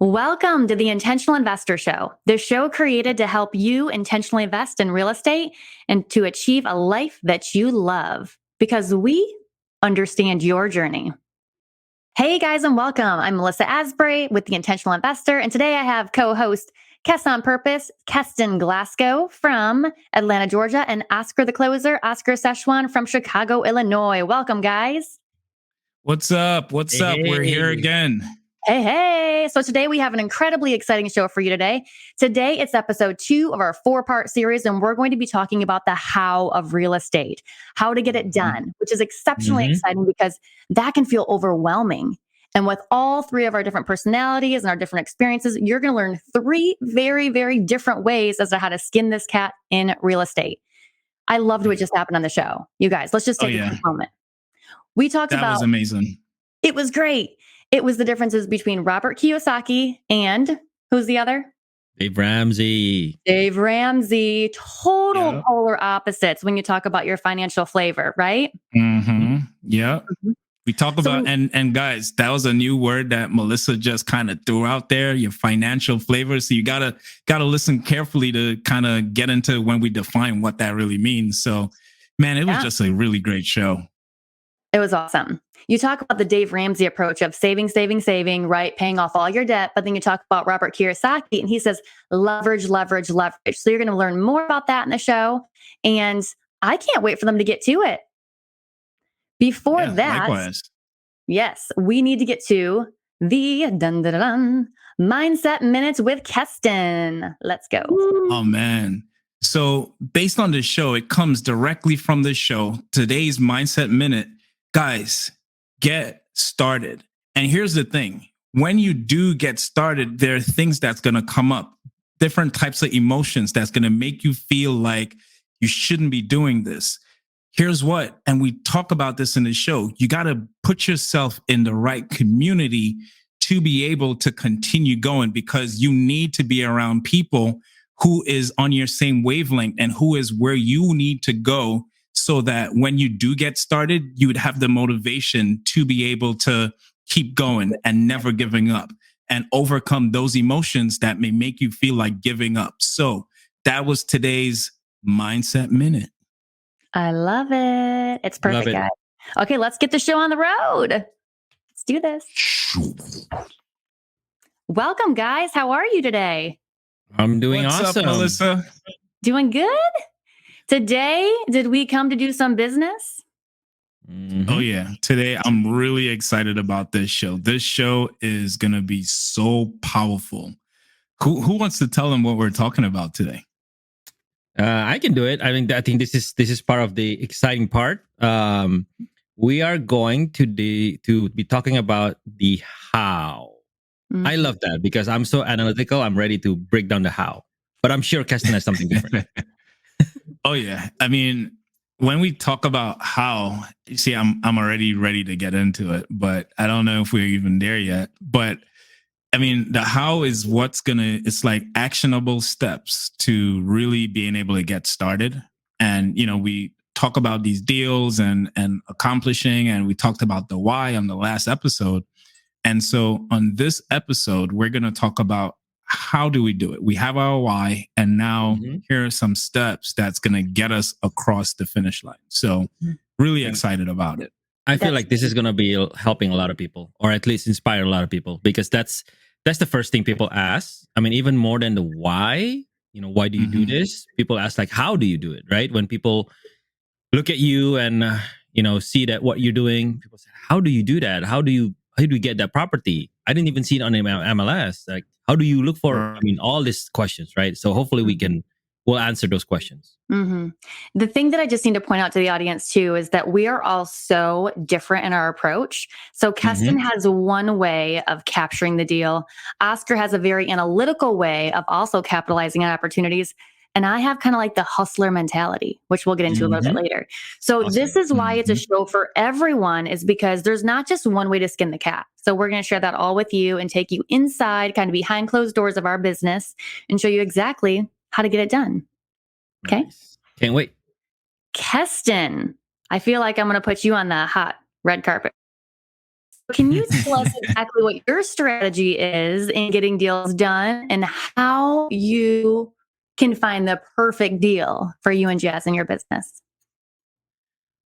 Welcome to the Intentional Investor Show, the show created to help you intentionally invest in real estate and to achieve a life that you love because we understand your journey. Hey guys, and welcome. I'm Melissa Asbury with the Intentional Investor, and today I have co-host Keston on Purpose, Keston Glasgow from Atlanta, Georgia, and Oscar the Closer, Oscar Szechuan from Chicago, Illinois. Welcome, guys. What's up? What's up? We're here again. Hey. So today we have an incredibly exciting show for you today. Today it's episode 2 of our 4-part series, and we're going to be talking about the how of real estate, how to get it done, which is exceptionally exciting because that can feel overwhelming. And with all 3 of our different personalities and our different experiences, you're going to learn 3 very, very different ways as to how to skin this cat in real estate. I loved what just happened on the show. You guys, let's just take a quick moment. We talked about— That was amazing. It was great. It was the differences between Robert Kiyosaki and who's the other? Dave Ramsey. Dave Ramsey. Total polar opposites when you talk about your financial flavor, right? Mm-hmm. Yeah. We talk about, and guys, that was a new word that Melissa just kind of threw out there, your financial flavor. So you gotta listen carefully to kind of get into when we define what that really means. So, man, it was just a really great show. It was awesome. You talk about the Dave Ramsey approach of saving, right? Paying off all your debt. But then you talk about Robert Kiyosaki and he says, leverage. So you're going to learn more about that in the show. And I can't wait for them to get to it. Before that, likewise. Yes, we need to get to the Mindset Minutes with Keston. Let's go. Oh, man. So based on this show, it comes directly from this show. Today's Mindset Minute. Guys, get started. And here's the thing. When you do get started, there are things that's going to come up, different types of emotions that's going to make you feel like you shouldn't be doing this. Here's what, and we talk about this in the show, you got to put yourself in the right community to be able to continue going, because you need to be around people who is on your same wavelength and who is where you need to go, so that when you do get started, you would have the motivation to be able to keep going and never giving up and overcome those emotions that may make you feel like giving up. So that was today's Mindset Minute. I love it. It's perfect, guys. Okay, let's get the show on the road. Let's do this. Welcome, guys. How are you today? I'm doing awesome. What's up, Melissa? Doing good? Today, did we come to do some business? Oh, yeah. Today, I'm really excited about this show. This show is going to be so powerful. Who wants to tell them what we're talking about today? I can do it. I think this is part of the exciting part. We are going to be talking about the how. I love that because I'm so analytical. I'm ready to break down the how. But I'm sure Keston has something different. Oh, yeah. I mean, when we talk about how, you see, I'm already ready to get into it, but I don't know if we're even there yet. But I mean, the how is it's like actionable steps to really being able to get started. And, we talk about these deals and accomplishing, and we talked about the why on the last episode. And so on this episode, we're going to talk about how do we do it? We have our why, and now here are some steps that's going to get us across the finish line. So really excited about it. I feel like this is going to be helping a lot of people, or at least inspire a lot of people, because that's the first thing people ask. I mean, even more than the why, why do you do this? People ask like, how do you do it? Right? When people look at you and, see that what you're doing, people say, how do you do that? How do you get that property? I didn't even see it on MLS. Like, how do you look for, all these questions, right? So hopefully we'll answer those questions. The thing that I just need to point out to the audience too is that we are all so different in our approach. So Keston has one way of capturing the deal. Oscar has a very analytical way of also capitalizing on opportunities. And I have kind of like the hustler mentality, which we'll get into a little bit later. So this is why it's a show for everyone, is because there's not just one way to skin the cat. So we're going to share that all with you and take you inside, kind of behind closed doors of our business, and show you exactly how to get it done. Okay? Nice. Can't wait. Keston, I feel like I'm going to put you on the hot red carpet. Can you tell us exactly what your strategy is in getting deals done and how you can find the perfect deal for you and Jazz in your business?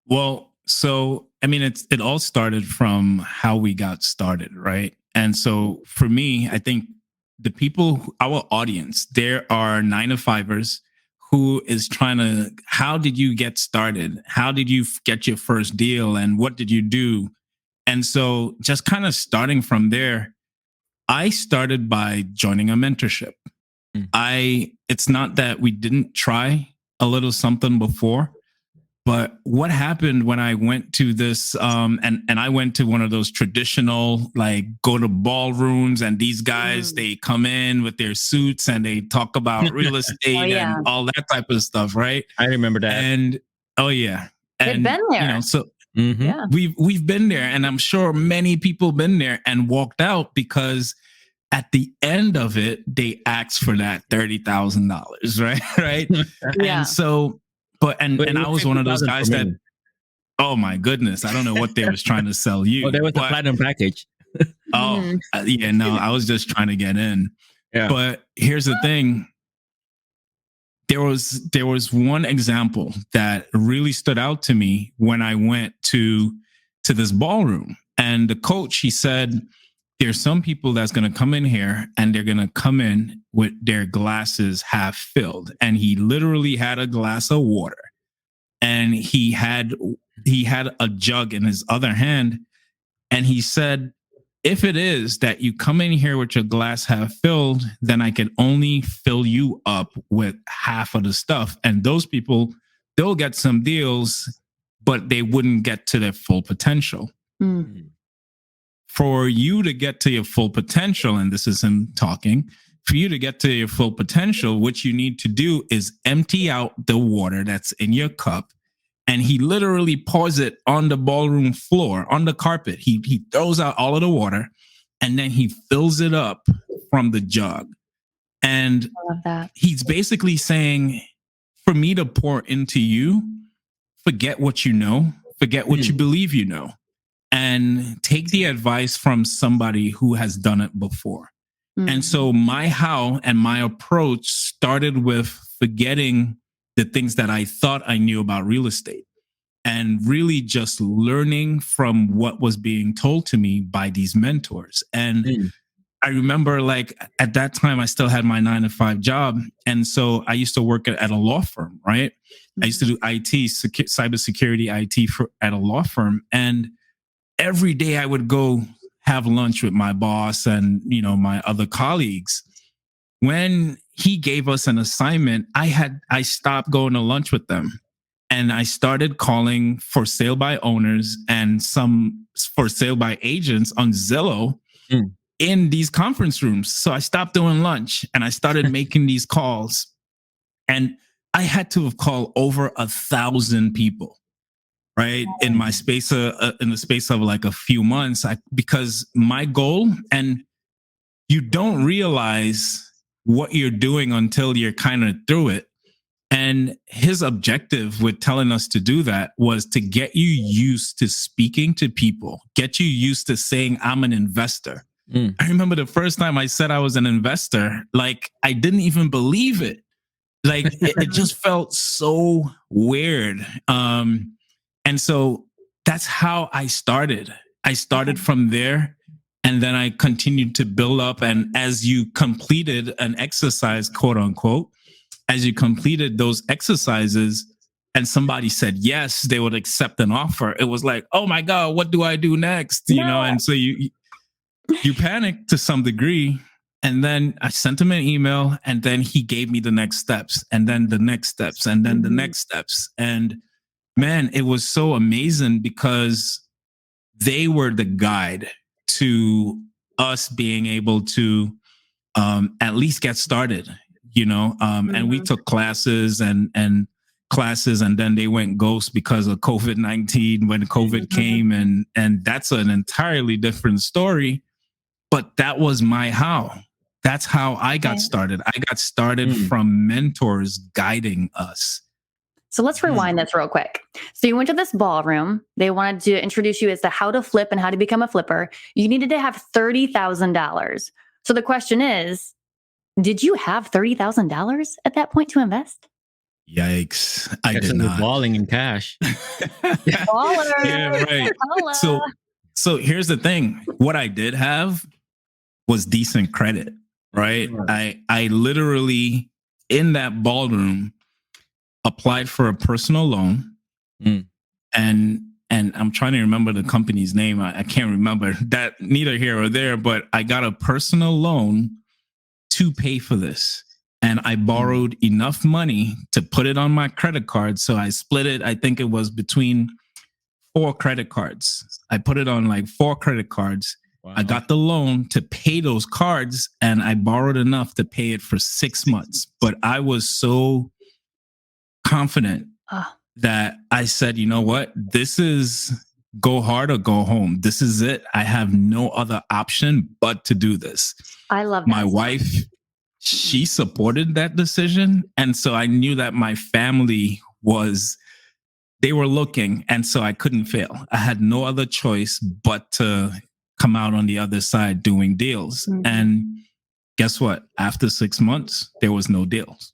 Well, so I mean, it all started from how we got started, right? And so for me, I think the people, our audience, there are 9 to 5ers who is trying to. How did you get started? How did you get your first deal, and what did you do? And so, just kind of starting from there, I started by joining a mentorship. Mm. It's not that we didn't try a little something before, but what happened when I went to this, and I went to one of those traditional, like, go to ballrooms, and these guys, they come in with their suits and they talk about real Oh, estate yeah. and all that type of stuff, right? I remember that. And oh yeah, They've and been there. so Mhm. Yeah. we've been there, and I'm sure many people been there and walked out because at the end of it, they asked for that $30,000, right? Right. Yeah. And so, But it and I was was one of those 50,000 for guys that, me. oh my goodness, I don't know what they was trying to sell Oh, you, there was a but platinum package. oh Mhm. yeah, no, I was just trying to get in. Yeah. But here's the thing: there was one example that really stood out to me when I went to this ballroom, and the coach, he said, there's some people that's going to come in here and they're going to come in with their glasses half filled, and he literally had a glass of water, and he had a jug in his other hand, and he said, if it is that you come in here with your glass half filled, then I can only fill you up with half of the stuff. And those people, they'll get some deals, but they wouldn't get to their full potential. Mm. For you to get to your full potential, and this is him talking, for you to get to your full potential, what you need to do is empty out the water that's in your cup. And he literally pours it on the ballroom floor, on the carpet. He throws out all of the water, and then he fills it up from the jug. And I love that. he's basically saying, for me to pour into you, forget what you know, forget what you believe you know, and take the advice from somebody who has done it before. And so my how and my approach started with forgetting the things that I thought I knew about real estate, and really just learning from what was being told to me by these mentors. And Mm. I remember, like, at that time, I still had my 9 to 5 job. And so I used to work at a law firm, right? I used to do IT, cybersecurity IT at a law firm. And every day I would go have lunch with my boss and, my other colleagues. When he gave us an assignment, I stopped going to lunch with them, and I started calling for sale by owners and some for sale by agents on Zillow Mm. in these conference rooms. So I stopped doing lunch and I started making these calls, and I had to have called over 1,000 people, right, in my space, in the space of like a few months. Because my goal, and you don't realize what you're doing until you're kind of through it. And his objective with telling us to do that was to get you used to speaking to people, get you used to saying, I'm an investor. Mm. I remember the first time I said I was an investor, like, I didn't even believe it. Like, it just felt so weird. And so that's how I started. I started from there, and then I continued to build up. And as you completed an exercise, quote unquote, as you completed those exercises and somebody said yes, they would accept an offer. It was like, oh my God, what do I do next? And so you panic to some degree. And then I sent him an email, and then he gave me the next steps, and then the next steps, and then the next steps. And man, it was so amazing because they were the guide to us being able to at least get started, and we took classes and classes, and then they went ghost because of COVID-19 when COVID came, and that's an entirely different story. But that was my how. That's how I got started. I got started from mentors guiding us. So let's rewind this real quick. So you went to this ballroom. They wanted to introduce you as to how to flip and how to become a flipper. You needed to have $30,000. So the question is, did you have $30,000 at that point to invest? Yikes. I did Keston was not. balling in cash. Baller. Yeah, right. Holla. So here's the thing. What I did have was decent credit, right? I literally in that ballroom applied for a personal loan. Mm. And I'm trying to remember the company's name. I can't remember that, neither here or there, but I got a personal loan to pay for this. And I borrowed enough money to put it on my credit card. So I split it. I think it was between 4 credit cards. I put it on like 4 credit cards. Wow. I got the loan to pay those cards, and I borrowed enough to pay it for 6 months. But I was so confident that I said, you know what? This is go hard or go home. This is it. I have no other option but to do this. I love that. My wife, she supported that decision. And so I knew that my family they were looking. And so I couldn't fail. I had no other choice but to come out on the other side doing deals. Mhm. And guess what? After 6 months, there was no deals.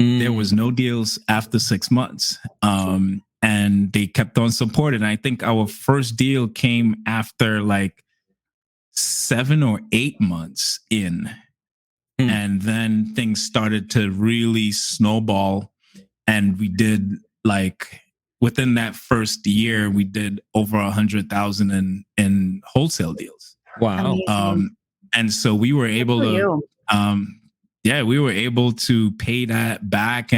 There was no deals after 6 months. And they kept on supporting. I think our first deal came after like 7 or 8 months in. And then things started to really snowball. And we did like within that first year, we did over 100,000 in wholesale deals. Wow. And so we were able to, we were able to pay that back,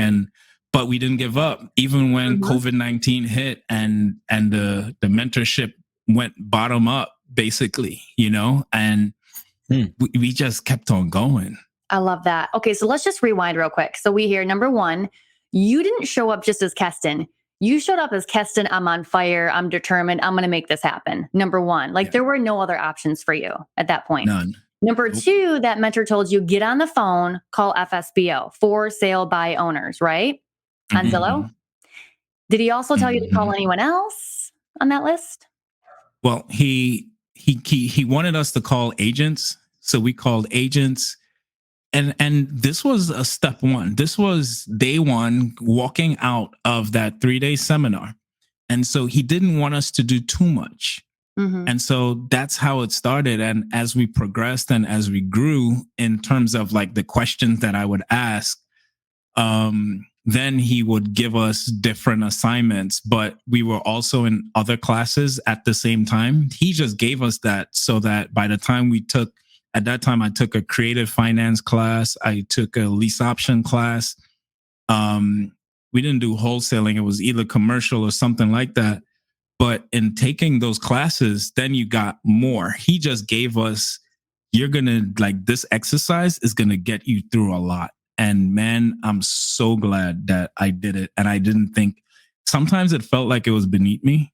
but we didn't give up even when COVID-19 hit and the mentorship went bottom up basically, and we just kept on going. I love that. Okay, so let's just rewind real quick. So we hear number 1, you didn't show up just as Keston. You showed up as Keston. I'm on fire. I'm determined. I'm going to make this happen. Number 1, there were no other options for you at that point. None. Number 2, that mentor told you, get on the phone, call FSBO, for sale by owners, right? On Zillow. Did he also tell you to call anyone else on that list? Well, he wanted us to call agents. So we called agents. And this was a step 1. This was day 1, walking out of that 3-day seminar. And so he didn't want us to do too much. And so that's how it started. And as we progressed and as we grew in terms of like the questions that I would ask, then he would give us different assignments, but we were also in other classes at the same time. He just gave us that so that by the time at that time, I took a creative finance class. I took a lease option class. We didn't do wholesaling. It was either commercial or something like that. But in taking those classes, then you got more. He just gave us, this exercise is going to get you through a lot. And man, I'm so glad that I did it. And I didn't think, sometimes it felt like it was beneath me.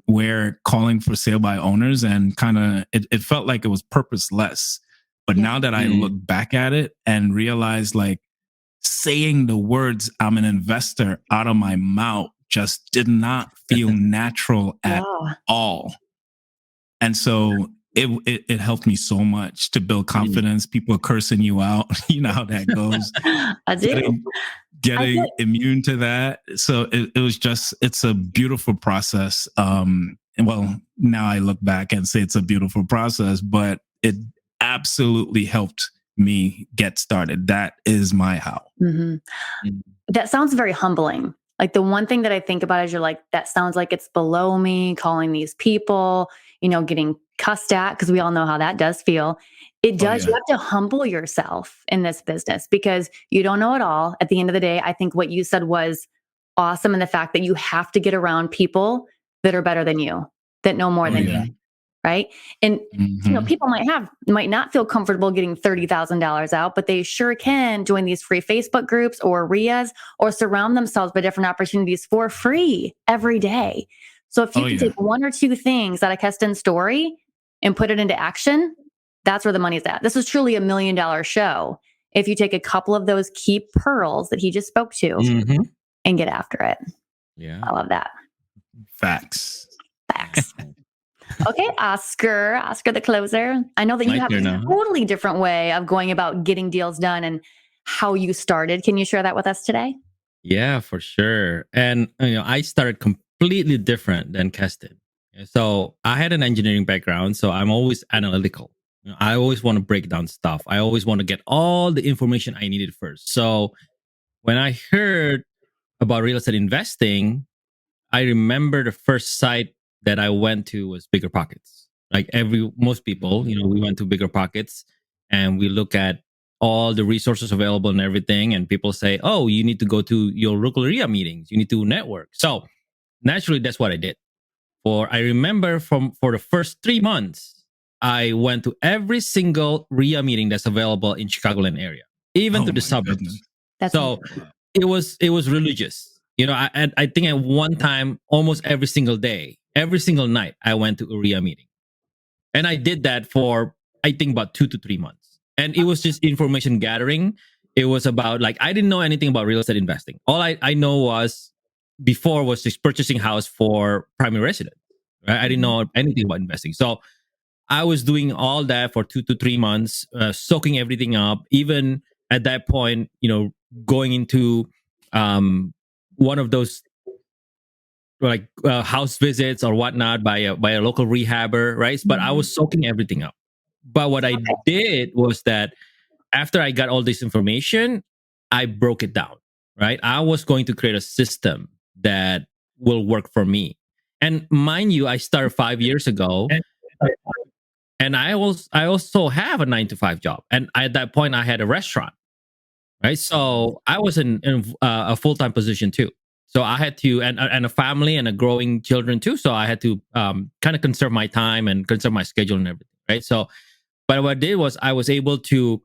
Where calling for sale by owners and kind of it felt like it was purposeless. But now that I look back at it and realize like saying the words I'm an investor out of my mouth just did not feel natural at all. And so it helped me so much to build confidence. People are cursing you out. You know how that goes. I do. Getting immune to that. So it's a beautiful process. Well, now I look back and say it's a beautiful process, but it absolutely helped me get started. That is my how. That sounds very humbling. Like the one thing that I think about is you're like, that sounds like it's below me, calling these people, getting cussed at, because we all know how that does feel. It does. You have to humble yourself in this business because you don't know it all. At the end of the day, I think what you said was awesome. And the fact that you have to get around people that are better than you, that know more than you. Right. And, people might not feel comfortable getting $30,000 out, but they sure can join these free Facebook groups or RIAs or surround themselves by different opportunities for free every day. So if you can take 1 or 2 things out of Keston's story and put it into action, that's where the money's at. This is truly $1 million show. If you take a couple of those key pearls that he just spoke to and get after it. Yeah. I love that. Facts. Facts. Okay, Oscar the closer. I know that you My have turn a now. totally different way of going about getting deals done and how you started. Can you share that with us today? Yeah, for sure. And I started completely different than Keston. So I had an engineering background, so I'm always analytical. I always want to break down stuff. I always want to get all the information I needed first. So when I heard about real estate investing, I remember the first site that I went to was Bigger Pockets. Like most people, we went to Bigger Pockets and we look at all the resources available and everything. And people say, "Oh, you need to go to your local RIA meetings. You need to network." So naturally, that's what I did. I remember for the first 3 months, I went to every single RIA meeting that's available in Chicagoland area, even Oh to the my goodness. suburbs. That's So it was religious. I think at one time, almost every single day, every single night, I went to a RIA meeting, and I did that for I think about 2 to 3 months, and it was just information gathering. It was about like I didn't know anything about real estate investing. All I know was before was just purchasing house for primary residence. Right? I didn't know anything about investing, so I was doing all that for 2 to 3 months, soaking everything up. Even at that point, going into um, one of those like house visits or whatnot by a local rehabber, right? But I was soaking everything up. But what I did was that after I got all this information, I broke it down, right? I was going to create a system that will work for me. And mind you, I started 5 years ago, and I also have a 9 to 5 job, and at that point I had a restaurant, right? So I was in a full-time position too. So I had to, and a family and a growing children too. So I had to kind of conserve my time and conserve my schedule and everything, right? So, but what I did was I was able to,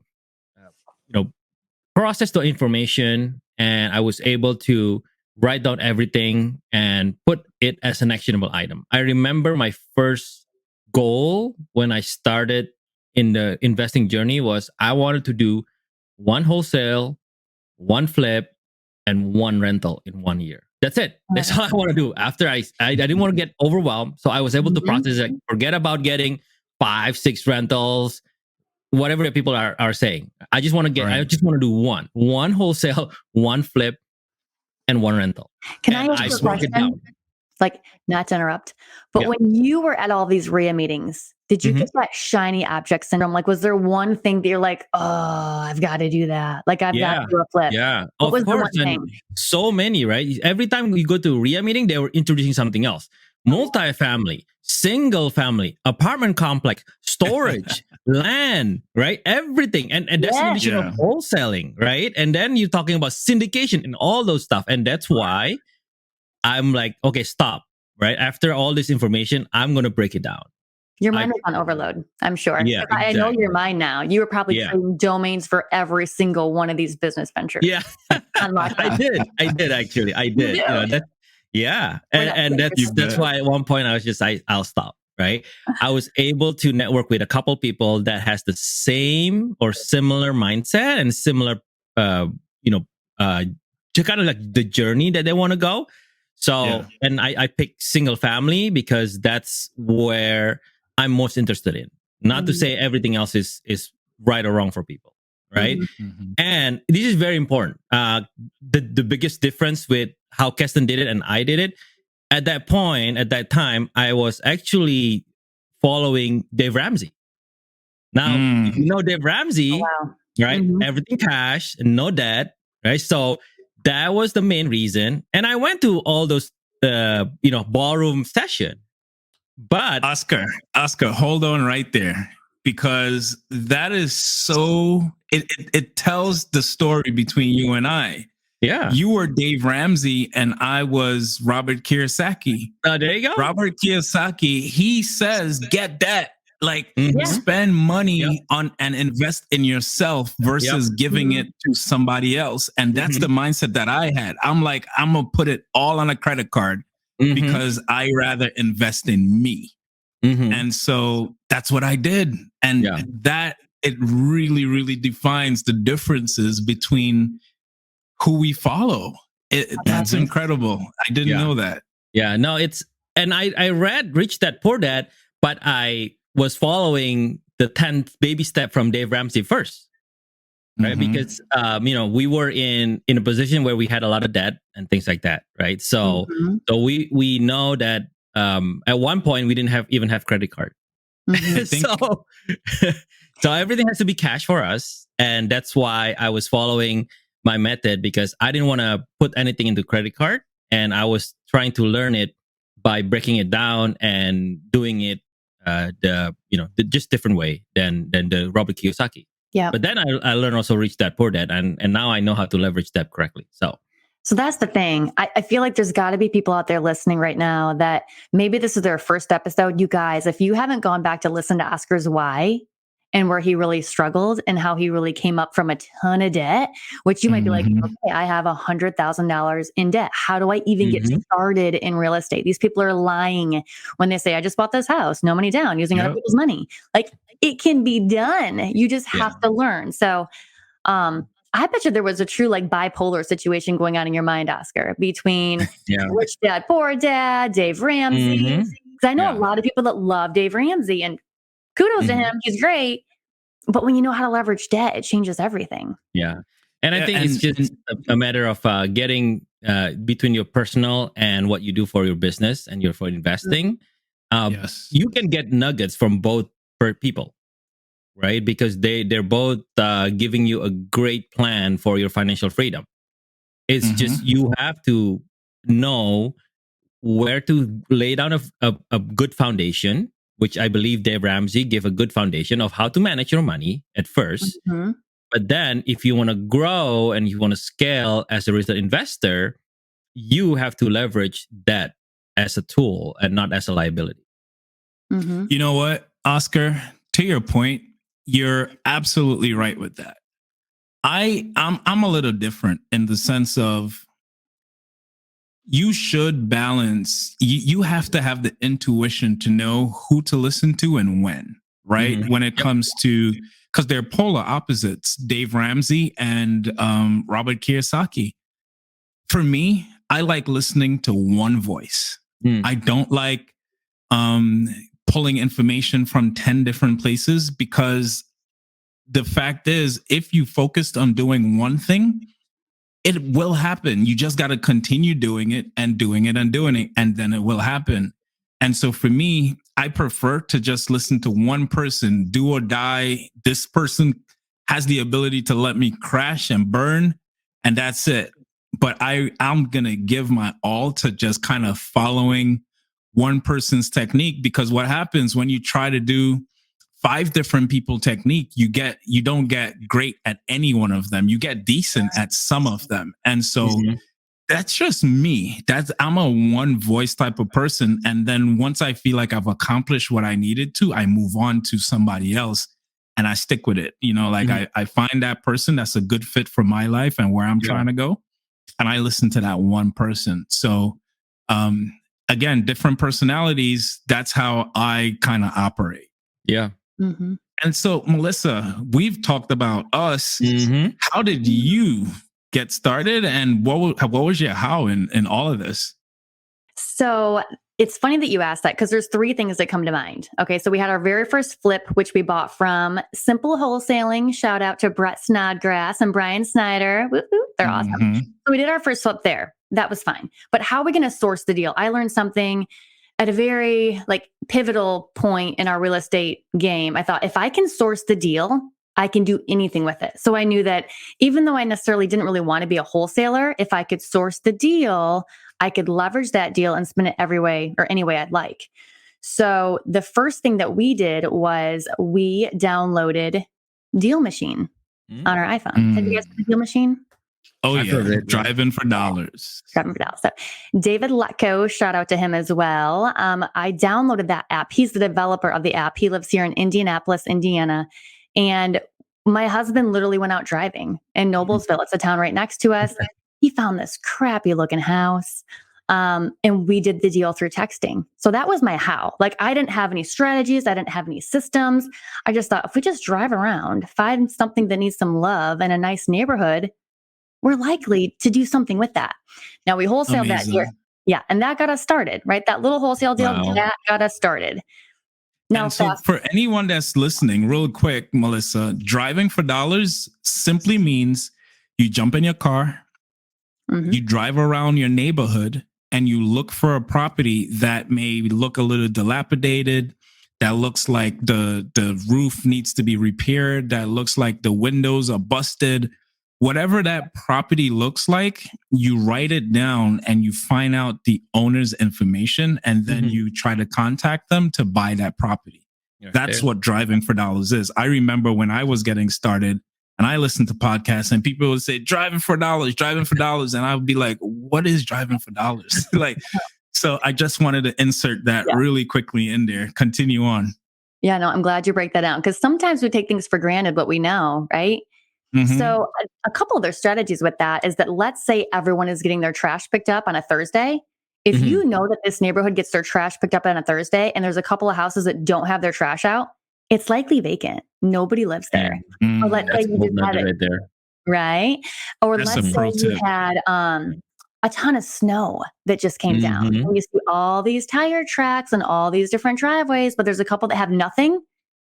you know, process the information, and I was able to write down everything and put it as an actionable item. I remember my first goal when I started in the investing journey was I wanted to do one wholesale, one flip, and one rental in 1 year. That's it. That's all I want to do. After I didn't want to get overwhelmed, so I was able to process it. Forget about getting 5, 6 rentals, whatever people are saying. I just want to get. I just want to do one wholesale, one flip, and one rental. Can And I ask you a broke it question? down. Like, not to interrupt, but Yeah. when you were at all these RIA meetings, did you get that shiny object syndrome? Like, was there one thing that you're like, oh, I've got to do that? Like, I've got to do a flip. Yeah, What was of the course. one And thing? so many, right? Every time we go to RIA meeting, they were introducing something else. Multifamily, single family, apartment complex, storage, land, right? Everything. And that's in addition of wholesaling, right? And then you're talking about syndication and all those stuff. And that's why I'm like, okay, stop. Right. After all this information, I'm going to break it down. Your mind was on overload, I'm sure. Yeah, I know exactly. your mind now. You were probably creating domains for every single one of these business ventures. Yeah, I did actually. I did. And that's why at one point I was just I'll stop. Right. I was able to network with a couple people that has the same or similar mindset and similar, to kind of like the journey that they want to go. So, and I picked single family because that's where I'm most interested in. Not to say everything else is right or wrong for people, right? And this is very important. The biggest difference with how Keston did it and I did it, at that point, at that time, I was actually following Dave Ramsey. Now, if you know Dave Ramsey, right? Everything cash, no debt, right? So that was the main reason. And I went to all those, ballroom session. But Oscar, hold on right there, because that is so. It tells the story between you and I. Yeah, you were Dave Ramsey and I was Robert Kiyosaki. There you go. Robert Kiyosaki. He says, "Get that." Like, spend money on and invest in yourself versus giving it to somebody else. And that's the mindset that I had. I'm like, I'm going to put it all on a credit card because I rather invest in me. And so that's what I did. And that it really, really defines the differences between who we follow. That's incredible. I didn't know that. Yeah, no, and I read Rich Dad Poor Dad, but I was following the 10th baby step from Dave Ramsey first, right? Because we were in a position where we had a lot of debt and things like that, right? So we know that at one point we didn't even have credit card. So so everything has to be cash for us, and that's why I was following my method, because I didn't want to put anything into credit card, and I was trying to learn it by breaking it down and doing it the just different way than the Robert Kiyosaki. Yeah. But then I learned also Rich Dad Poor Dad, and now I know how to leverage debt correctly. So that's the thing. I feel like there's got to be people out there listening right now that maybe this is their first episode. You guys, if you haven't gone back to listen to Oscar's why and where he really struggled and how he really came up from a ton of debt, which you might be like, okay, I have $100,000 in debt. How do I even get started in real estate? These people are lying when they say, I just bought this house, no money down, using other people's money. Like, it can be done. You just have to learn. So, I bet you there was a true like bipolar situation going on in your mind, Oscar, between Rich Dad, Poor Dad, Dave Ramsey. Because I know a lot of people that love Dave Ramsey, and kudos to him. He's great. But when you know how to leverage debt, it changes everything. Yeah. And I think it's just a matter of getting between your personal and what you do for your business and for investing. You can get nuggets from both people, right? Because they're both giving you a great plan for your financial freedom. It's just you have to know where to lay down a good foundation, which I believe Dave Ramsey gave a good foundation of how to manage your money at first. But then if you want to grow and you want to scale as a real investor, you have to leverage that as a tool and not as a liability. You know what, Oscar, to your point, you're absolutely right with that. I'm a little different in the sense of you should balance. You have to have the intuition to know who to listen to and when, right? When it comes to, because they're polar opposites, Dave Ramsey and Robert Kiyosaki. For me, I like listening to one voice. I don't like pulling information from 10 different places, because the fact is, if you focused on doing one thing, it will happen. You just got to continue doing it and doing it and doing it, and then it will happen. And so for me, I prefer to just listen to one person, do or die. This person has the ability to let me crash and burn, and that's it. But I'm going to give my all to just kind of following one person's technique, because what happens when you try to do 5 different people technique, you don't get great at any one of them. You get decent at some of them. And so that's just me. I'm a one voice type of person. And then once I feel like I've accomplished what I needed to, I move on to somebody else and I stick with it. I find that person that's a good fit for my life and where I'm trying to go. And I listen to that one person. So, again, different personalities. That's how I kind of operate. Yeah. And so, Melissa, we've talked about us. How did you get started, and what was your how in all of this? So it's funny that you asked that, because there's 3 things that come to mind. Okay, so we had our very first flip, which we bought from Simple Wholesaling. Shout out to Brett Snodgrass and Brian Snyder. Woo-hoo, they're awesome. So we did our first flip there. That was fine. But how are we going to source the deal? I learned something at a very pivotal point in our real estate game. I thought, if I can source the deal, I can do anything with it. So I knew that even though I necessarily didn't really want to be a wholesaler, if I could source the deal, I could leverage that deal and spin it every way or any way I'd like. So the first thing that we did was we downloaded Deal Machine on our iPhone. Have you guys heard of Deal Machine? Oh, yeah. Driving for dollars. Driving for dollars. So David Letko, shout out to him as well. I downloaded that app. He's the developer of the app. He lives here in Indianapolis, Indiana. And my husband literally went out driving in Noblesville. It's a town right next to us. He found this crappy looking house. And we did the deal through texting. So that was my how. I didn't have any strategies. I didn't have any systems. I just thought, if we just drive around, find something that needs some love in a nice neighborhood, we're likely to do something with that. Now we wholesaled that here. Amazing. Yeah. And that got us started, right? That little wholesale deal, Wow. that got us started. Now, And so, fast. for anyone that's listening, real quick, Melissa, driving for dollars simply means you jump in your car, Mhm. you drive around your neighborhood, and you look for a property that may look a little dilapidated, that looks like the roof needs to be repaired, that looks like the windows are busted. Whatever that property looks like, you write it down and you find out the owner's information, and then Mhm. you try to contact them to buy that property. Right That's there. what driving for dollars is. I remember when I was getting started and I listened to podcasts and people would say, driving for dollars, driving for dollars. And I would be like, what is driving for dollars? Like, so I just wanted to insert that Yeah. really quickly in there. Continue on. Yeah, no, I'm glad you break that down because sometimes we take things for granted, what we know, right? Mhm. So a couple of their strategies with that is that let's say everyone is getting their trash picked up on a Thursday. If Mhm. you know that this neighborhood gets their trash picked up on a Thursday and there's a couple of houses that don't have their trash out, it's likely vacant. Nobody lives there. Or let's say That's a you whole just have nother it, right there. right? Or That's a let's say pro you tip. had a ton of snow that just came down. Mhm. And you see all these tire tracks and all these different driveways, but there's a couple that have nothing.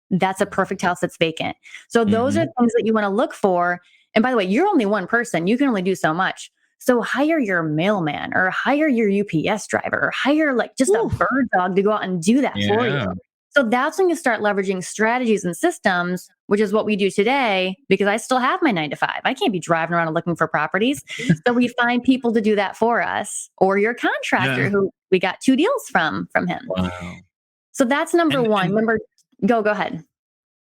That's a perfect house that's vacant. So those are Mhm. things that you want to look for. And by the way, you're only one person. You can only do so much. So hire your mailman or hire your UPS driver or hire like just a Woo. bird dog to go out and do that for you. Yeah. So that's when you start leveraging strategies and systems, which is what we do today because I still have my 9 to 5. I can't be driving around and looking for properties. So we find people to do that for us or your contractor Yeah. who we got 2 deals from him. Wow. So that's number And, one. and Number go ahead.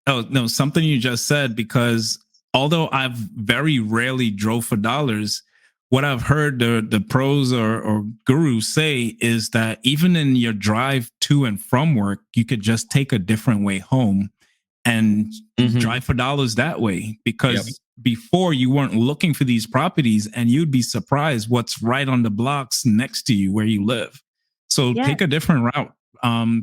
oh no, something you just said, because although I've very rarely drove for dollars, what I've heard the pros or gurus say is that even in your drive to and from work, you could just take a different way home and Mhm. drive for dollars that way. Yep. Because before you weren't looking for these properties and you'd be surprised what's right on the blocks next to you where you live. So Yeah. take a different route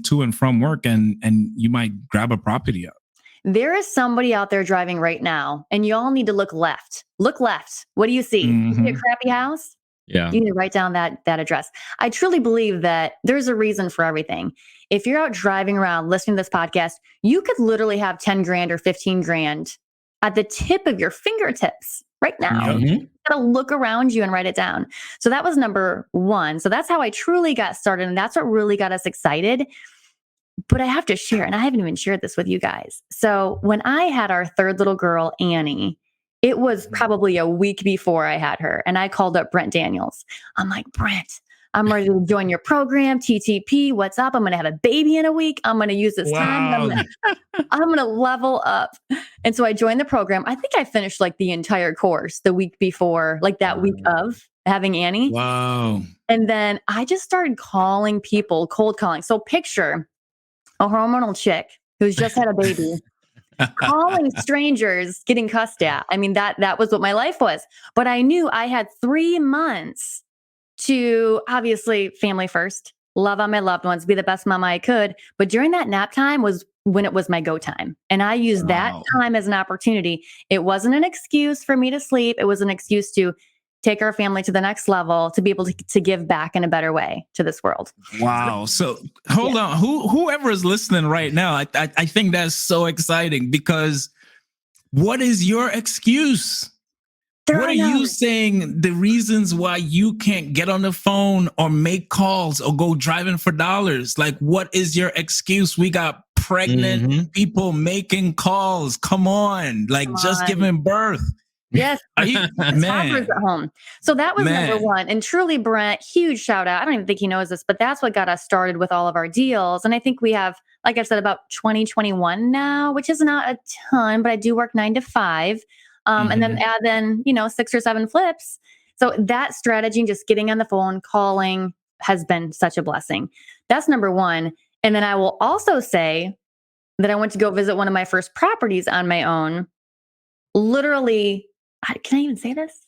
to and from work, and you might grab a property up. There is somebody out there driving right now, and you all need to look left. Look left. What do you see? You see a Mhm. crappy house? Yeah. You need to write down that address. I truly believe that there's a reason for everything. If you're out driving around listening to this podcast, you could literally have 10 grand or 15 grand at the tip of your fingertips right now. Yep. Mhm. You gotta look around you and write it down. So that was number one. So that's how I truly got started. And that's what really got us excited. But I have to share, and I haven't even shared this with you guys. So when I had our third little girl, Annie, it was probably a week before I had her. And I called up Brent Daniels. I'm like, Brent, I'm ready to join your program, TTP. What's up? I'm going to have a baby in a week. I'm going to use this time. And Wow. I'm going to level up. And so I joined the program. I think I finished like the entire course the week before, like that week of having Annie. Wow. And then I just started calling people, cold calling. So picture a hormonal chick who's just had a baby calling strangers getting cussed at. I mean, that was what my life was. But I knew I had 3 months to obviously family first, love on my loved ones, be the best mama I could. But during that nap time was when it was my go time. And I used that Wow. time as an opportunity. It wasn't an excuse for me to sleep. It was an excuse to take our family to the next level, to be able to give back in a better way to this world. Wow. So hold on. Whoever is listening right now, I think that's so exciting, because what is your excuse? There What are are you none. saying the reasons why you can't get on the phone or make calls or go driving for dollars? Like, what is your excuse? We got pregnant Mhm. people making calls. Come on. Like, Come just on. giving birth. Yes. Are you, Toddlers man, at home. So that was number man. one. And truly, Brent, huge shout out. I don't even think he knows this, but that's what got us started with all of our deals. And I think we have, like I said, about 2021 now, which is not a ton, but I do work 9 to 5. And then Mhm. add then, 6 or 7 flips. So that strategy, just getting on the phone, calling, has been such a blessing. That's number one. And then I will also say that I went to go visit one of my first properties on my own. Literally, can I even say this?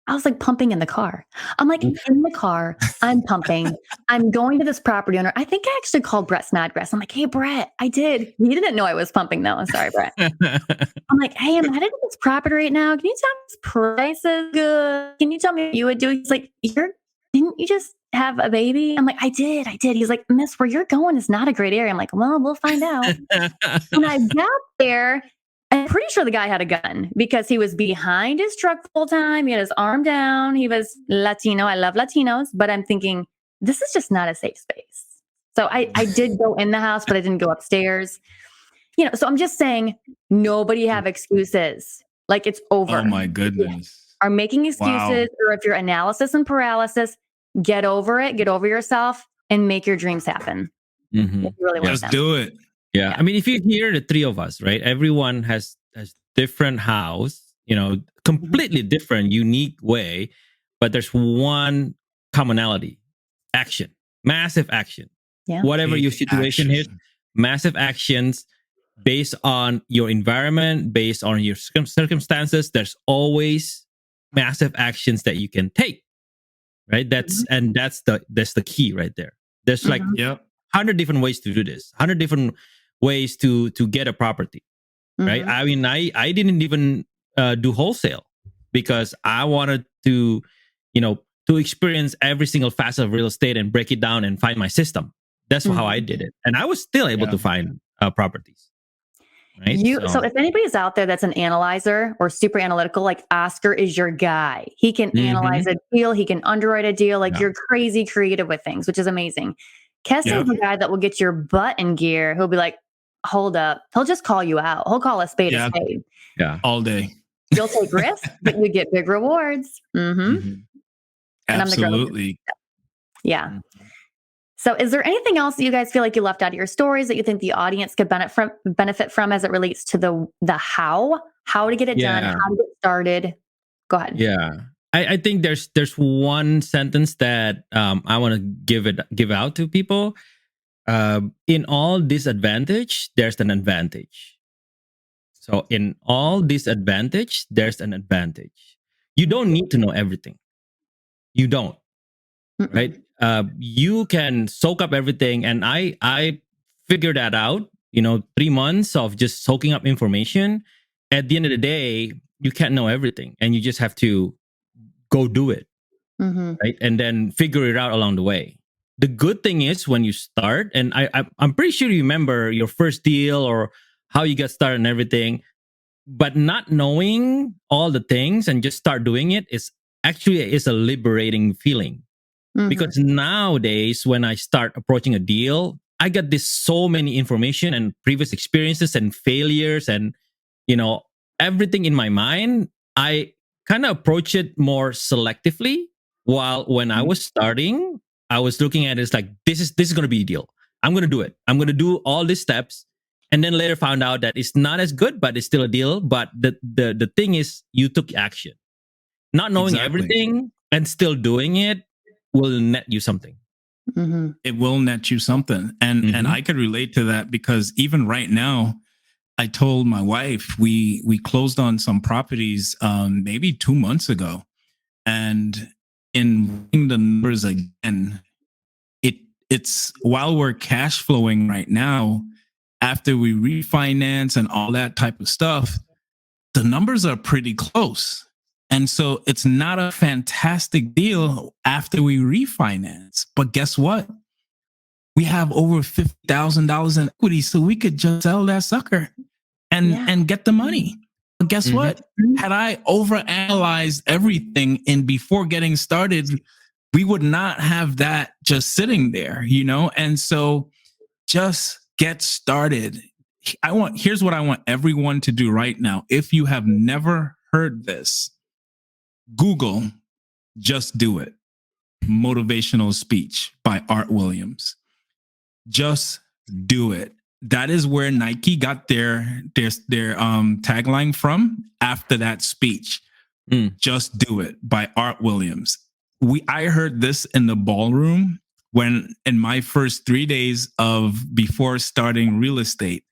I was like pumping in the car. I'm like in the car, I'm pumping. I'm going to this property owner. I think I actually called Brett Snodgrass. I'm like, hey, Brett, I did. He didn't know I was pumping though. I'm sorry, Brett. I'm like, hey, I'm headed to this property right now. Can you tell me this price is good? Can you tell me what you would do? He's like, didn't you just have a baby? I'm like, I did. He's like, miss, where you're going is not a great area. I'm like, well, we'll find out. When I got there, I'm pretty sure the guy had a gun because he was behind his truck the whole time. He had his arm down. He was Latino. I love Latinos, but I'm thinking, this is just not a safe space. So I did go in the house, but I didn't go upstairs. So I'm just saying, nobody have excuses. Like it's over. Oh my goodness. Are making excuses, or if you're analysis and paralysis, get over it, get over yourself, and make your dreams happen. If you really want Just them. do it. Yeah. I mean, if you hear the three of us, right? Everyone has different house, completely different, unique way, but there's one commonality: action, massive action. Yeah. Whatever your situation is, massive actions based on your environment, based on your circumstances. There's always massive actions that you can take, right? That's the key right there. There's like 100 different ways to do this, 100 different ways to get a property, right? I mean, I didn't even do wholesale because I wanted to, to experience every single facet of real estate and break it down and find my system. That's how I did it, and I was still able to find properties. Right? So if anybody's out there that's an analyzer or super analytical, like Oscar is your guy. He can analyze a deal. He can underwrite a deal. Like you're crazy creative with things, which is amazing. Keston's the guy that will get your butt in gear. He'll be like, hold up. He'll just call you out. He'll call a spade a spade. Yeah. All day. You'll take risks, but you get big rewards. Absolutely. And I'm the girl. Yeah. So is there anything else that you guys feel like you left out of your stories that you think the audience could benefit from as it relates to the how to get it done, how to get started? Go ahead. Yeah. I think there's one sentence that I want to give out to people. In all disadvantage, there's an advantage. So in all disadvantage, there's an advantage. You don't need to know everything. You don't. Right? You can soak up everything, and I figured that out. 3 months of just soaking up information. At the end of the day, you can't know everything, and you just have to go do it, right? And then figure it out along the way. The good thing is when you start, and I'm pretty sure you remember your first deal or how you got started and everything, but not knowing all the things and just start doing it is a liberating feeling. Because nowadays, when I start approaching a deal, I got this so many information and previous experiences and failures and, everything in my mind. I kind of approach it more selectively. While when I was starting, I was looking at it as like, this is going to be a deal. I'm going to do it. I'm going to do all these steps. And then later found out that it's not as good, but it's still a deal. But the thing is, you took action. Not knowing everything and still doing it will net you something. It will net you something. And I could relate to that because even right now, I told my wife we closed on some properties maybe 2 months ago. And in the numbers again, it's while we're cash flowing right now, after we refinance and all that type of stuff, the numbers are pretty close. And so it's not a fantastic deal after we refinance. But guess what? We have over $50,000 in equity, so we could just sell that sucker and get the money. But guess what? Had I overanalyzed everything and before getting started, we would not have that just sitting there, And so just get started. Here's what I want everyone to do right now. If you have never heard this, Google "Just Do It" motivational speech by Art Williams. Just do it. That is where Nike got their tagline from after that speech. Just do it by Art Williams. I heard this in the ballroom when in my first 3 days before starting real estate.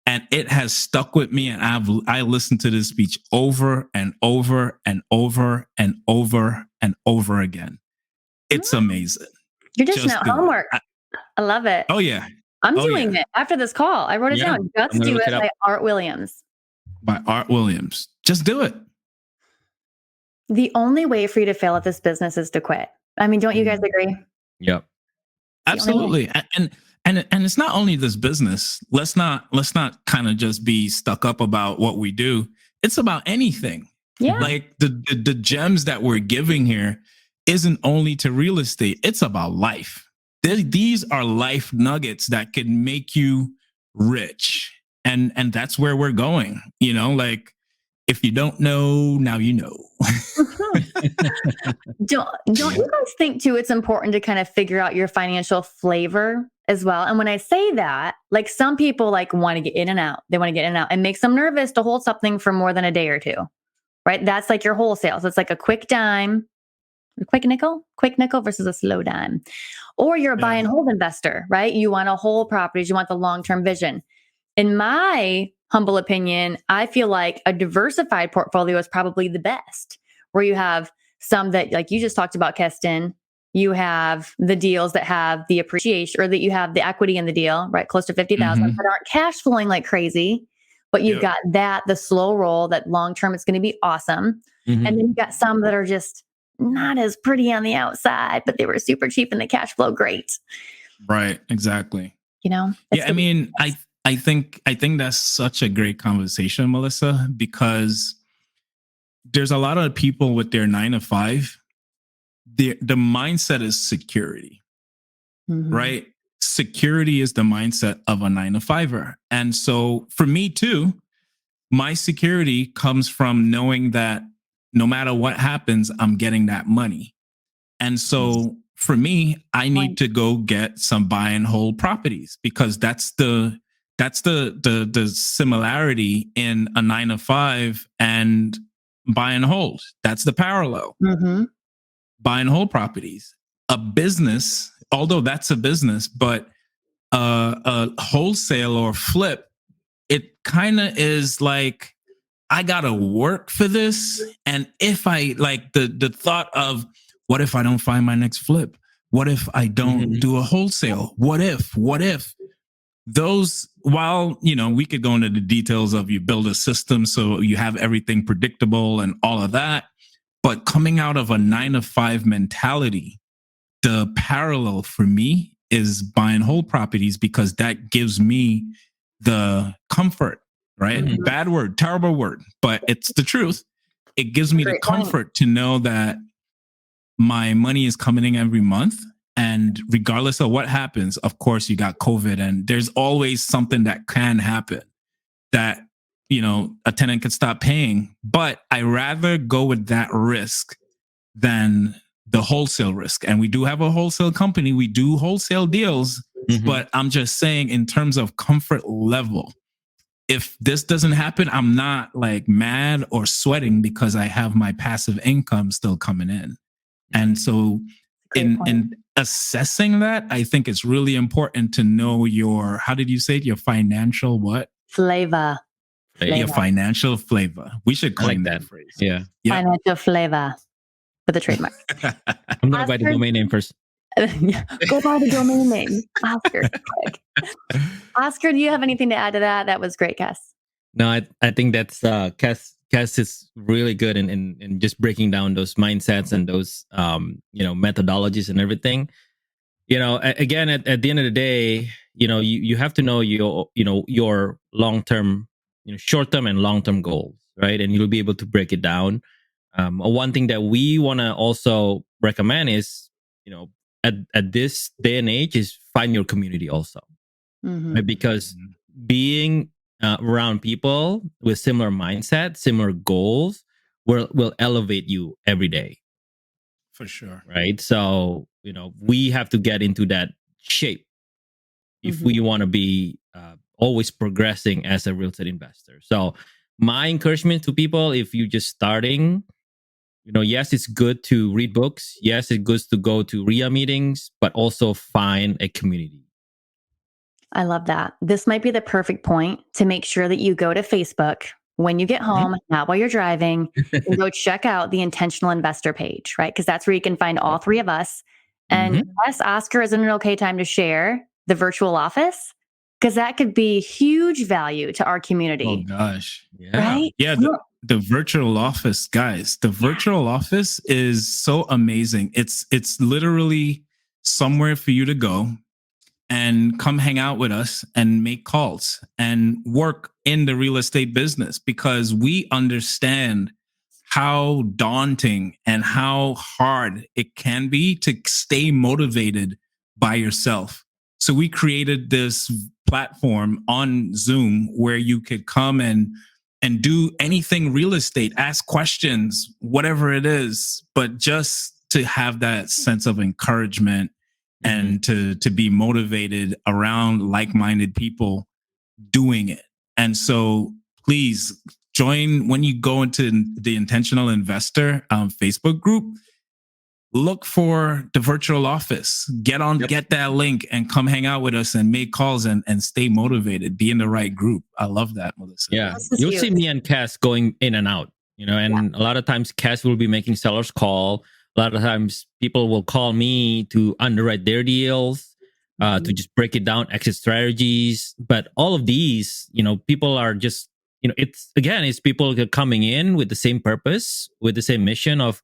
And it has stuck with me. And I listened to this speech over and over and over and over and over again. It's amazing. You're dishing Just out do it. homework. I love it. Oh yeah. I'm Oh doing yeah. it after this call. I wrote it Yeah, down. Just I'm gonna Do look It it up. by Art Williams. By Art Williams. Just do it. The only way for you to fail at this business is to quit. I mean, don't you guys agree? Yep. Absolutely. And it's not only this business. Let's not kind of just be stuck up about what we do. It's about anything. Yeah. Like the gems that we're giving here isn't only to real estate. It's about life. These are life nuggets that can make you rich. And that's where we're going. You know, like if you don't know, now you know. Don't you guys think too it's important to kind of figure out your financial flavor as well? And when I say that, like some people like want to get in and out. They want to get in and out. It makes them nervous to hold something for more than a day or two. Right? That's like your wholesale. So it's like a quick dime, a quick nickel versus a slow dime. Or you're a buy and hold investor, right? You want to hold properties, you want the long-term vision. In my humble opinion, I feel like a diversified portfolio is probably the best, where you have some that, like you just talked about, Keston, you have the deals that have the appreciation, or that you have the equity in the deal, right? Close to 50,000, that aren't cash flowing like crazy, but you've got the slow roll that long-term it's going to be awesome. And then you've got some that are just not as pretty on the outside, but they were super cheap and the cash flow great. Right. Exactly. You know? Yeah. I mean, I think that's such a great conversation, Melissa, because there's a lot of people with their 9 to 5. The mindset is security, right? Security is the mindset of a 9 to 5er. And so for me too, my security comes from knowing that no matter what happens, I'm getting that money. And so for me, I need to go get some buy and hold properties, because that's the similarity in a 9 to 5 and buy and hold. That's the parallel. Buy and hold properties. A business, although that's a business, but a wholesale or flip, it kind of is like, I gotta work for this. And if I like the thought of, what if I don't find my next flip? What if I don't do a wholesale? What if those, while, you know, we could go into the details of you build a system so you have everything predictable and all of that. But coming out of a 9 to 5 mentality, the parallel for me is buy and hold properties, because that gives me the comfort, right? Bad word, terrible word, but it's the truth. It gives me the comfort to know that my money is coming in every month. And regardless of what happens, of course, you got COVID, and there's always something that can happen that, you know, a tenant could stop paying. But I rather go with that risk than the wholesale risk. And we do have a wholesale company. We do wholesale deals. But I'm just saying, in terms of comfort level, if this doesn't happen, I'm not like mad or sweating, because I have my passive income still coming in. And so in assessing that, I think it's really important to know your, how did you say it? Your financial what? Flavor. Your financial flavor. We should coin that phrase. Yeah. Financial flavor for the trademark. I'm going to buy the domain name first. Go buy the domain name. Oscar. Oscar, do you have anything to add to that? That was great, Cass. No, I think that's Cass is really good in just breaking down those mindsets and those methodologies and everything. You know, again, at the end of the day, you know, you have to know your long-term, short-term and long-term goals, right? And you'll be able to break it down. One thing that we want to also recommend is, at this day and age, is find your community also, right? Because being around people with similar mindset, similar goals, will elevate you every day. For sure. Right. So, we have to get into that shape if we want to be always progressing as a real estate investor. So my encouragement to people, if you're just starting, yes, it's good to read books. Yes, it's good to go to RIA meetings, but also find a community. I love that. This might be the perfect point to make sure that you go to Facebook when you get home, not while you're driving, and go check out the intentional investor page, right? Because that's where you can find all three of us. And yes, Oscar, isn't it okay time to share the virtual office? Because that could be huge value to our Oh community, gosh. Yeah. right? Yeah, the virtual office, guys. The virtual office is so amazing. It's literally somewhere for you to go and come hang out with us and make calls and work in the real estate business, because we understand how daunting and how hard it can be to stay motivated by yourself. So we created this platform on Zoom where you could come and do anything real estate, ask questions, whatever it is, but just to have that sense of encouragement and to be motivated around like-minded people doing it. And so please join when you go into the Intentional Investor Facebook group. Look for the virtual office. Get that link and come hang out with us and make calls and stay motivated. Be in the right group. I love that, Melissa. Yeah, This is you'll huge. see me and Cass going in and out, and a lot of times Cass will be making sellers call. A lot of times people will call me to underwrite their deals, to just break it down, exit strategies. But all of these, people are just, it's people coming in with the same purpose, with the same mission of,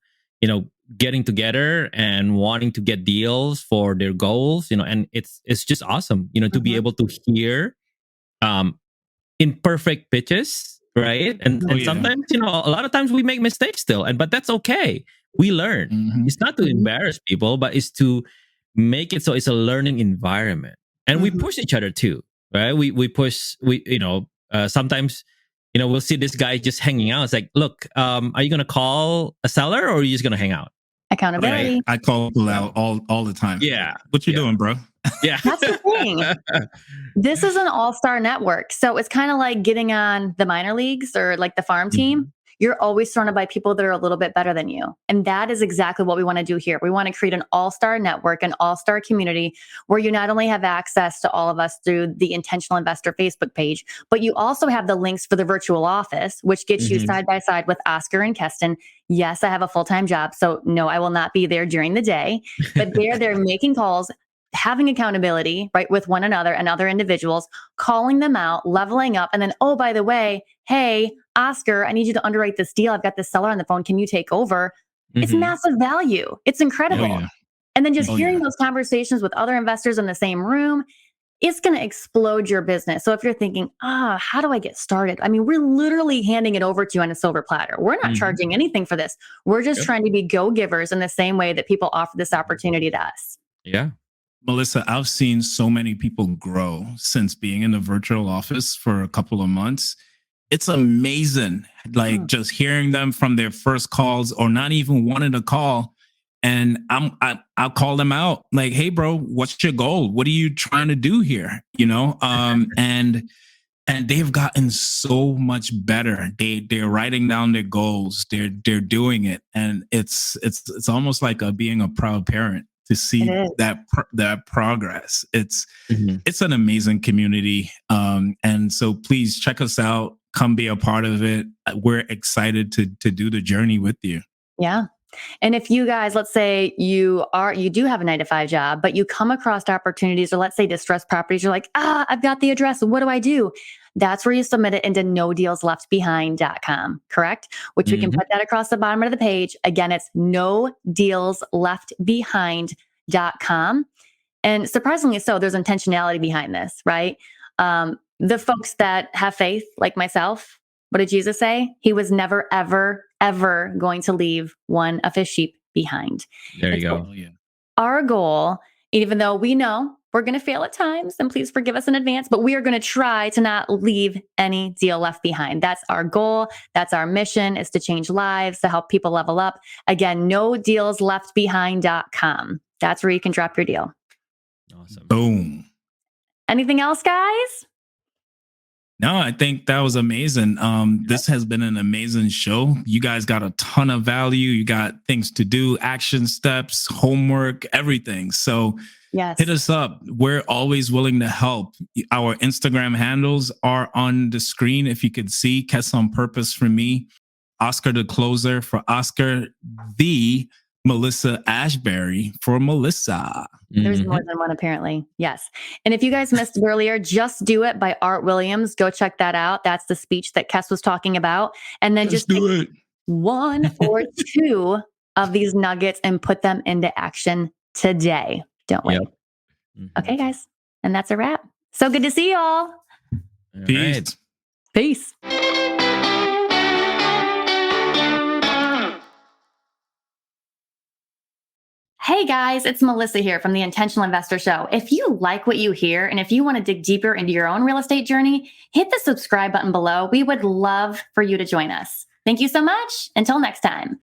getting together and wanting to get deals for their goals, and it's just awesome, to be able to hear, imperfect pitches, right? And Oh, and yeah. sometimes, a lot of times we make mistakes still, but that's okay. We learn. Mhm. It's not to embarrass people, but it's to make it so it's a learning environment, and we push each other too, right? We push. Sometimes, we'll see this guy just hanging out. It's like, look, are you gonna call a seller or are you just gonna hang out? Accountability. I call people out all the time. Yeah, What you yeah. doing, bro? Yeah, That's the thing. This is an all-star network. So it's kind of like getting on the minor leagues or like the farm team. You're always surrounded by people that are a little bit better than you. And that is exactly what we want to do here. We want to create an all-star network, an all-star community where you not only have access to all of us through the Intentional Investor Facebook page, but you also have the links for the virtual office, which gets you side by side with Oscar and Keston. Yes, I have a full-time job. So no, I will not be there during the day, but they're making calls, having accountability, right, with one another and other individuals, calling them out, leveling up. And then, oh, by the way, hey, Oscar, I need you to underwrite this deal. I've got this seller on the phone. Can you take over? It's massive value. It's incredible. Oh, yeah. And then just Oh, hearing yeah. those conversations with other investors in the same room, it's going to explode your business. So if you're thinking, how do I get started? I mean, we're literally handing it over to you on a silver platter. We're not charging anything for this. We're just trying to be go-givers in the same way that people offer this opportunity to us. Yeah. Melissa, I've seen so many people grow since being in the virtual office for a couple of months. It's amazing. Like just hearing them from their first calls or not even wanting to call. And I'll call them out like, hey, bro, what's your goal? What are you trying to do here? And they've gotten so much better. They're writing down their goals. They're doing it. And it's almost like being a proud parent to see that progress. It's an amazing community. And so please check us out. Come be a part of it. We're excited to do the journey with you. Yeah. And if you guys, let's say you do have a 9-to-5 job, but you come across opportunities or let's say distressed properties, you're like, I've got the address. What do I do? That's where you submit it into nodealsleftbehind.com, correct? Which we can put that across the bottom of the page. Again, it's nodealsleftbehind.com. And surprisingly so, there's intentionality behind this, right? The folks that have faith, like myself, what did Jesus say? He was never, ever, ever going to leave one of his sheep behind. There you go. Oh, yeah. Our goal, even though we know we're going to fail at times, and please forgive us in advance, but we are going to try to not leave any deal left behind. That's our goal. That's our mission, is to change lives, to help people level up. Again, nodealsleftbehind.com. That's where you can drop your deal. Awesome. Boom. Anything else, guys? No, I think that was amazing. This has been an amazing show. You guys got a ton of value. You got things to do, action steps, homework, everything. So Yes. hit us up. We're always willing to help. Our Instagram handles are on the screen. If you could see, Kes on Purpose for me, Oscar the Closer for Oscar, the Melissa Ashbury for Melissa. There's more than one, apparently. Yes. And if you guys missed it earlier, Just Do It by Art Williams. Go check that out. That's the speech that Kes was talking about. And then just do it. one or two of these nuggets and put them into action today. Don't wait. Yep. Okay, guys. And that's a wrap. So good to see y'all. All Peace. right. Peace. Hey guys, it's Melissa here from the Intentional Investor Show. If you like what you hear and if you want to dig deeper into your own real estate journey, hit the subscribe button below. We would love for you to join us. Thank you so much. Until next time.